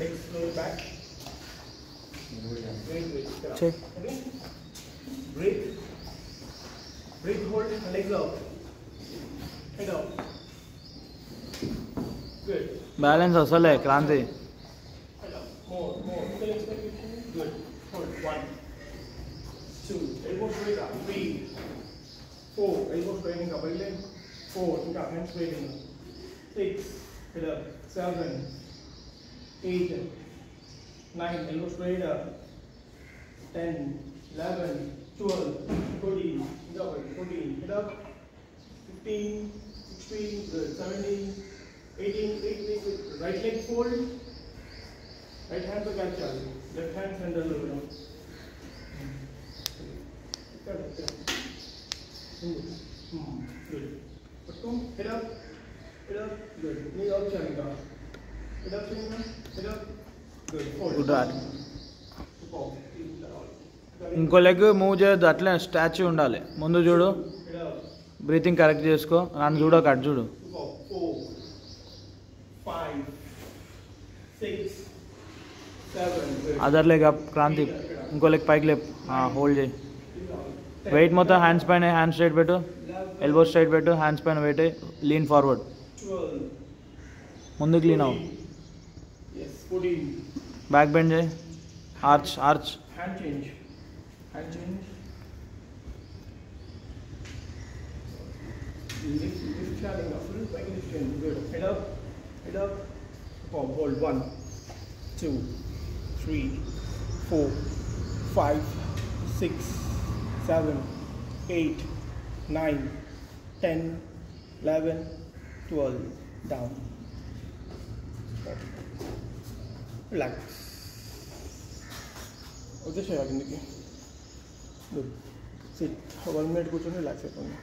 Legs slowly back. Breathe. Check. Okay. Breathe. Breathe, hold, legs out. Head out. Good. Balance అసలే Kranti. Head out. More. Still expectation. Good. Hold. 1, 2. Elbow straight up. 3, 4. Elbow straightening up. Right leg. 4. Think up. Hands straightening up. 6. Head up. 7, 8, 9. Elbow straight up. 10, 11, 12, 14. Head up. 14. Head up. 15, 16. Good. 17, 18. Right leg fold. Right hand to catch up. Left hand center look down. Good. Head up. Good. Knee out, Shanika. Head up, Shanika. Head up. Good. Hold. Good right. ఇంకో leg move చేయొద్దు, అట్లే statue ఉండాలి. ముందు చూడు, Head up. Breathing correct చేసుకో. నన్ను చూడో cut చూడు. 4, 5, 6, 7. Good. Other leg up Kranthi. ఇంకో లెగ్ పైకి లేపు, హోల్డ్ చేయి. వెయిట్ మొత్తం హ్యాండ్స్ పైన, హ్యాండ్స్ స్ట్రైట్ పెట్టు, ఎల్బో స్ట్రైట్ పెట్టు, హ్యాండ్స్ పైన వెయిట్, లీన్ ఫార్వర్డ్, 12. ముందుకు లీన్ అవ్వు, Yes. 14. బ్యాక్ బెండ్ చేయి, arch. Hand change. Lift standing up. Full back extension. Good. Head up. Form. Hold. 1, 2, 3, 4, 5, 6, 7, 8, 9, 10, 11, 12. Down. Relax. వచ్చేసాయి కిందకి. గుడ్. సిట్ 1 minute కూర్చొని relax అయిపోయింది.